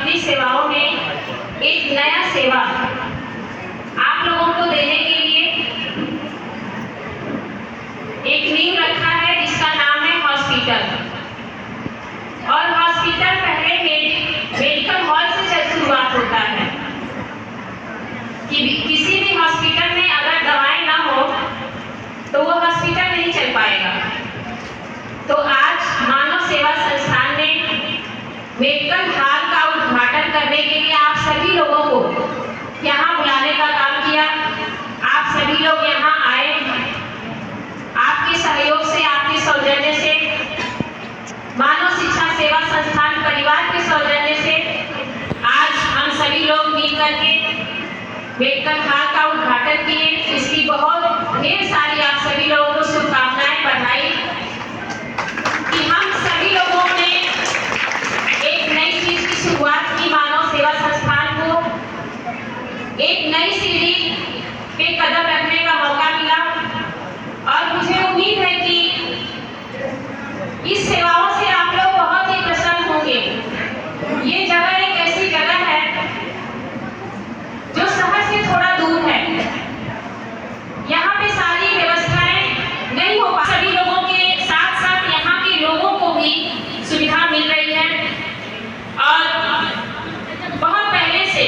अपनी सेवाओं में एक नया सेवा आप लोगों को देने के लिए एक नींव रखा है जिसका नाम है हॉस्पिटल। और हॉस्पिटल पहले मेडिकल हॉल से शुरुआत होता है कि किसी भी हॉस्पिटल में अगर दवाएं ना हो तो वो हॉस्पिटल नहीं चल पाएगा। तो आज मानव सेवा संस्थान ने मेडिकल हॉल का उद्घाटन करने के लिए आप सभी लोगों को यहाँ बुलाने का काम किया। आप सभी लोग यहाँ आए, आपके सहयोग से, आपके सौजन्य से, मानव शिक्षा सेवा संस्थान परिवार के सौजन्य से आज हम सभी लोग मिलकर के मेडिकल हॉल का उद्घाटन किए। इसकी बहुत ढेर सारी आप सभी लोगों को शुभकामनाएं, बधाई कि हम सभी लोगों ने एक नई चीज की शुरुआत की। मानव सेवा संस्थान को एक नई सीढ़ी पे कदम रखने का मौका मिला और मुझे उम्मीद है कि इस सेवाओं से आप लोग बहुत ही प्रसन्न होंगे। ये जगह एक ऐसी जगह है जो शहर से थोड़ा दूर है। यहाँ पे सारी व्यवस्थाएं नहीं हो पा, सभी लोगों के साथ साथ यहाँ के लोगों को भी सुविधा मिल रही है। और बहुत पहले से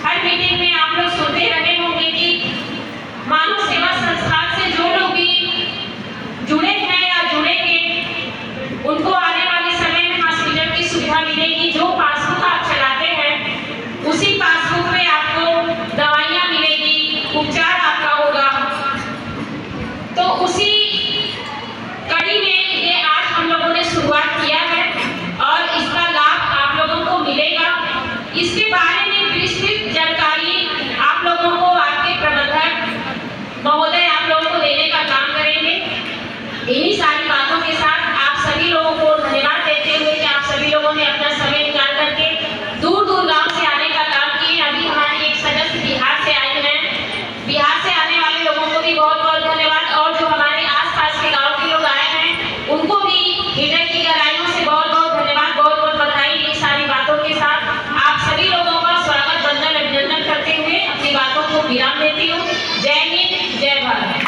हर मीटिंग में आप लोग सुनते रहे होंगे कि मानव सेवा संस्थान से जो लोग भी जुड़े हैं या जुड़ेंगे उनको आने वाले समय में हॉस्पिटल की सुविधा मिलेगी। जो पासबुक आप चलाते हैं उसी पासबुक में आपको दवाइयाँ मिलेगी, उपचार आपका होगा। तो उसी कड़ी में ये आज हम लोगों ने शुरुआत किया है और इसका लाभ आप लोगों को मिलेगा। इसके बारे में विस्तृत जानकारी आप लोगों को आपके प्रबंधक महोदय आप लोगों को देने का काम करेंगे। इन्हीं सारी बातों के साथ आप सभी लोगों को धन्यवाद देते हुए कि आप सभी लोगों ने अपना समय निकाल करके दूर दूर गांव से आने का काम किए। अभी हमारी एक सदस्य बिहार से आई हैं, बिहार से आने वाले लोगों को भी बहुत बहुत धन्यवाद। और जो हमारे आसपास के गाँव के लोग आए हैं उनको भी हृदय की गहराइयों से बहुत बहुत धन्यवाद, बहुत बहुत बधाई। इन सारी बातों के साथ आप सभी लोगों का स्वागत, वंदन, अभिनंदन करते हुए अपनी बातों को विराम देती हूँ। जय हिंद, जय भारत।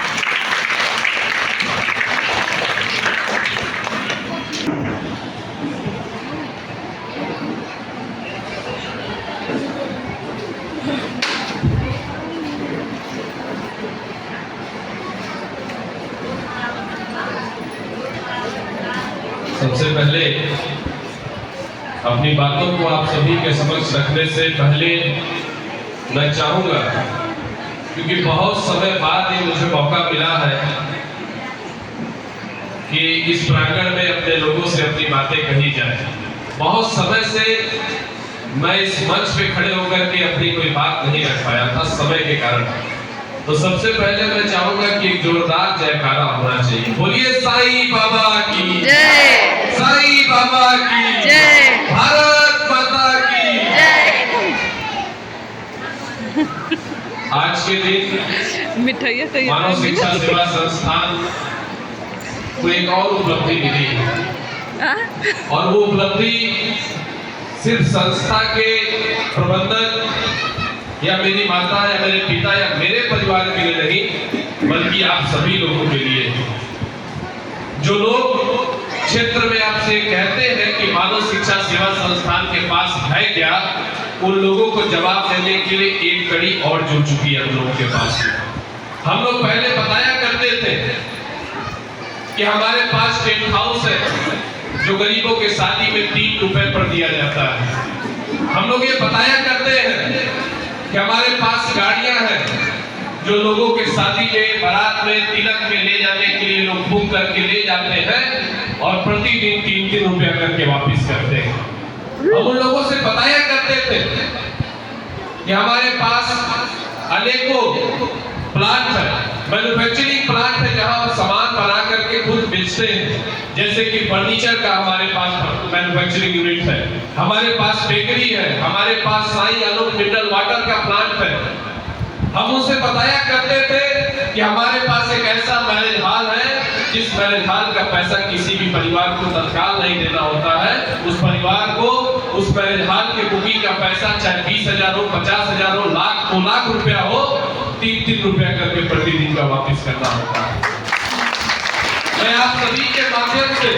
सबसे पहले अपनी बातों को आप सभी के समक्ष रखने से पहले मैं चाहूंगा, क्योंकि बहुत समय बाद ही मुझे मौका मिला है कि इस प्रांगण में अपने लोगों से अपनी बातें कही जाए। बहुत समय से मैं इस मंच पे खड़े होकर के अपनी कोई बात नहीं रख पाया था समय के कारण। तो सबसे पहले मैं चाहूंगा कि एक जोरदार जयकारा होना चाहिए। बोलिए साईं बाबा की जय, साईं बाबा की जय, भारत माता की जय। आज के दिन मानव शिक्षा सेवा संस्थान को एक और उपलब्धि मिली है और वो उपलब्धि सिर्फ संस्था के प्रबंधक या मेरी माता या मेरे पिता या मेरे परिवार के लिए नहीं, बल्कि आप सभी लोगों के लिए। जो लोग क्षेत्र में आपसे कहते हैं कि मानव शिक्षा सेवा संस्थान के पास है क्या, उन लोगों को जवाब देने के लिए एक कड़ी और जुड़ चुकी है हम लोगों के पास। हम लोग पहले बताया करते थे कि हमारे पास टेंट हाउस है जो गरीबों के शादी में 3 रुपए पर दिया जाता है। हम लोग ये बताया करते हैं कि हमारे पास गाड़ियां हैं जो लोगों के शादी में, बारात में, तिलक में ले जाने के लिए लोग बुक करके ले जाते हैं और प्रतिदिन 3-3 रुपया करके वापस करते हैं। हम उन लोगों से बताया करते थे कि हमारे पास अनेकों प्लांट है, मैन्युफैक्चरिंग प्लांट है जहां सामान बना करके खुद बेचते हैं। जैसे कि फर्नीचर का हमारे पास मैन्युफैक्चरिंग यूनिट है, हमारे पास बेकरी है, हमारे पास साईं आलोक मिनरल वाटर का प्लांट है। हम उनसे बताया करते थे कि हमारे पास एक ऐसा मैरिज हॉल है जिस मैरिज मेहनताल का पैसा किसी भी परिवार को तत्काल नहीं देना होता है। उस परिवार को उस मेहनताल के बुकिंग का पैसा चाहे 20,000 हो, 50,000 हो, लाख 2 लाख रुपया हो, 3-3 रुपया करके प्रतिदिन का वापस करना होता है। मैं आप सभी के माध्यम से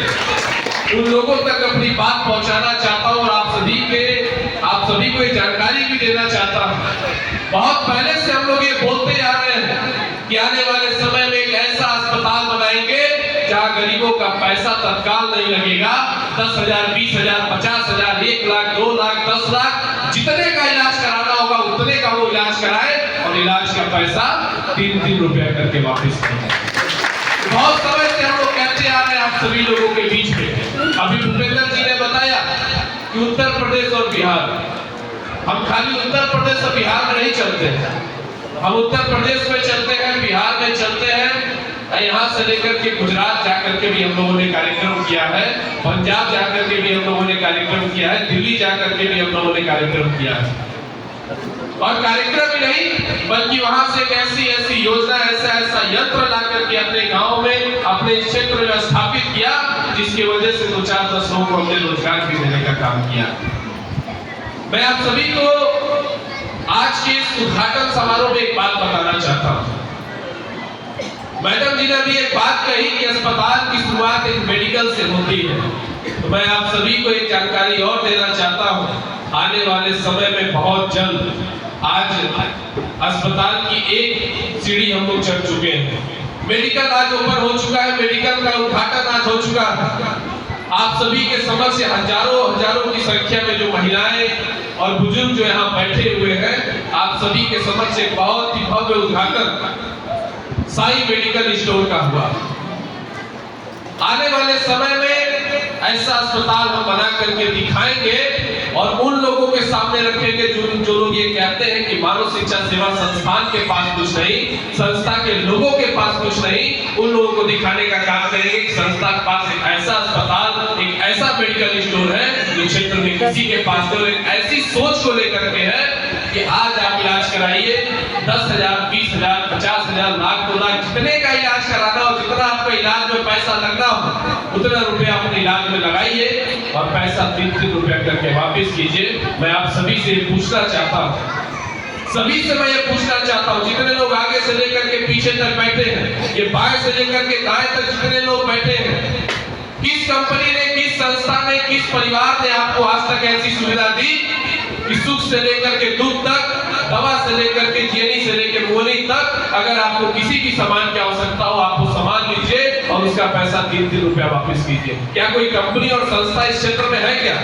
उन लोगों तक अपनी बात पहुंचाना चाहता हूं और आप सभी को ये जानकारी भी देना चाहता हूं। बहुत पहले से हम लोग ये बोलते आ रहे हैं कि आने वाले समय में एक ऐसा अस्पताल बनाएंगे जहां गरीबों का पैसा तत्काल नहीं लगेगा। 10,000, 20,000, 50,000, 1 लाख, 2 लाख, 10 लाख, जितने का इलाज कराना होगा उतने का वो इलाज कराए और इलाज का पैसा 3-3 रुपया करके वापस करें। बहुत समय से हम लोग कहते आ रहे हैं आप सभी लोगों के बीच में। अभी भूपेंद्र जी ने बताया कि उत्तर प्रदेश और बिहार, हम खाली उत्तर प्रदेश और बिहार में नहीं चलते हैं, हम उत्तर प्रदेश में चलते हैं, बिहार में चलते हैं, यहाँ से लेकर के गुजरात जाकर के भी हम लोगों ने कार्यक्रम किया है, पंजाब जाकर के भी हम लोगों ने कार्यक्रम किया है, दिल्ली जाकर के भी हम लोगों ने कार्यक्रम किया है। और कार्यक्रम ही नहीं बल्कि वहां से एक ऐसी योजना, ऐसा यंत्र ला करके अपने गांव में, अपने क्षेत्र में स्थापित किया, जिसकी वजह से 2-4-10 लोगों को हमने रोजगार भी देने का काम किया। मैं आप सभी को आज के इस उद्घाटन समारोह में एक बात बताना चाहता हूं। मैडम जी ने भी एक बात कही कि अस्पताल की शुरुआत एक मेडिकल से होती है, तो मैं आप सभी को एक जानकारी और देना चाहता हूं। आने वाले समय में बहुत जल्द आज अस्पताल की एक सीढ़ी हम लोग चढ़ चुके हैं। मेडिकल आज ऊपर हो चुका है, मेडिकल का उद्घाटन आज हो चुका है। आप सभी के समक्ष हजारों की संख्या में जो महिलाएं और बुजुर्ग जो यहाँ बैठे हुए हैं, आप सभी के समक्ष एक बहुत ही भव्य उद्घाटन साई मेडिकल स्टोर का हुआ। आने वाले समय में ऐसा अस्पताल हम बना करके दिखाएंगे और उन लोगों के सामने रखेंगे जो लोग ये कहते हैं कि मानव शिक्षा सेवा संस्थान के पास कुछ नहीं, संस्था के लोगों के पास कुछ नहीं, उन लोगों को दिखाने का काम करेंगे कि संस्था के पास एक ऐसा अस्पताल, एक ऐसा मेडिकल स्टोर है जो क्षेत्र में किसी के पास तो एक ऐसी सोच को लेकर के है कि आज आप इलाज कराइए, 10,000, 20,000, 50,000, लाख, 2 लाख, जितने का इलाज कराना हो, जितना आपका इलाज में पैसा लगना हो, उतना रुपया अपने इलाज में लगाइए और पैसा 3-3 रुपया करके वापस कीजिए। मैं आप सभी से पूछना चाहता हूँ, सभी से मैं ये पूछना चाहता हूँ, जितने लोग आगे से लेकर के पीछे तक बैठे हैं, ये बाएं से लेकर के दाएं तक जितने लोग बैठे हैं, किस कंपनी ने, किस संस्था ने, किस परिवार ने आपको आज तक ऐसी सुविधा दी कि सुख से लेकर के दुख तक, दवा से लेकर के चीनी से लेकर मोली तक, अगर आपको किसी भी सामान की आवश्यकता हो, आप वो सामान लीजिए और उसका पैसा 3-3 रुपया वापस कीजिए। क्या कोई कंपनी और संस्था इस क्षेत्र में है क्या?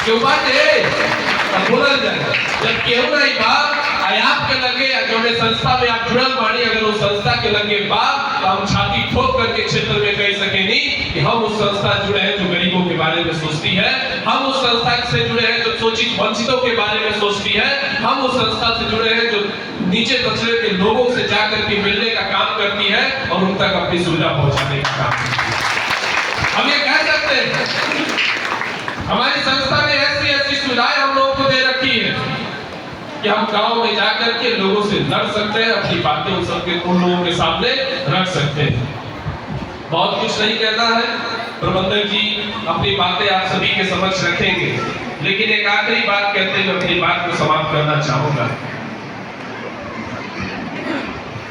क्यों बात है बोला जाए जब केहू नहीं बात आपके लगे जो संस्था में आप जुड़ल बानी, अगर उस संस्था के लगे बात तो हम छाती ठोक करके क्षेत्र में कह सकेंगे कि हम उस संस्था जुड़े हैं जो गरीबों के बारे में सोचती है, हम उस संस्था से जुड़े हैं जो शोषित वंचितों के बारे में सोचती है, हम उस संस्था से जुड़े हैं जो नीचे दर्जे के लोगों से जाकर के मिलने का काम करती है और उन तक अपनी सुविधा पहुंचाने का काम करती है। हम ये कह सकते हैं हमारी संस्था ने ऐसी सुविधाएं हम लोगों को दे रखी है कि हम गांव में जाकर के लोगों से लड़ सकते हैं, अपनी बातें उन लोगों के सामने रख सकते हैं। बहुत कुछ नहीं कहना है, प्रबंधक जी अपनी बातें आप सभी के समक्ष रखेंगे, लेकिन एक आखिरी बात कहते हुए अपनी बात को समाप्त करना चाहूंगा।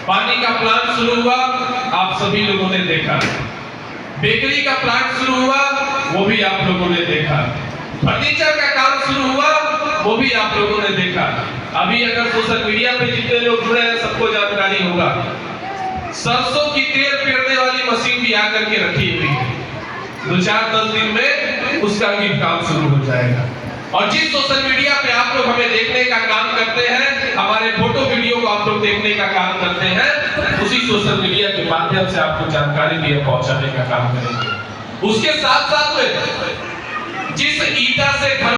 पानी का प्लांट शुरू हुआ, आप सभी लोगों ने देखा। बेकरी का प्लांट शुरू हुआ, वो भी आप लोगों ने देखा। फर्नीचर का काम शुरू हुआ, वो भी आप लोगों ने देखा। अभी अगर सोशल मीडिया पे जितने लोग जुड़े हैं सबको जानकारी होगा, सरसों की तेल पेरने वाली मशीन भी आकर के रखी हुई है। 2-4-10 दिन में उसका भी काम शुरू हो जाएगा। और जिस सोशल मीडिया पे आप लोग हमें देखने का काम करते हैं, हमारे फोटो वीडियो को आप लोग देखने का काम करते हैं, उसी सोशल मीडिया के माध्यम से आपको जानकारी भी पहुंचाने का काम करेंगे। उसके साथ साथ में जिस ईटा से घर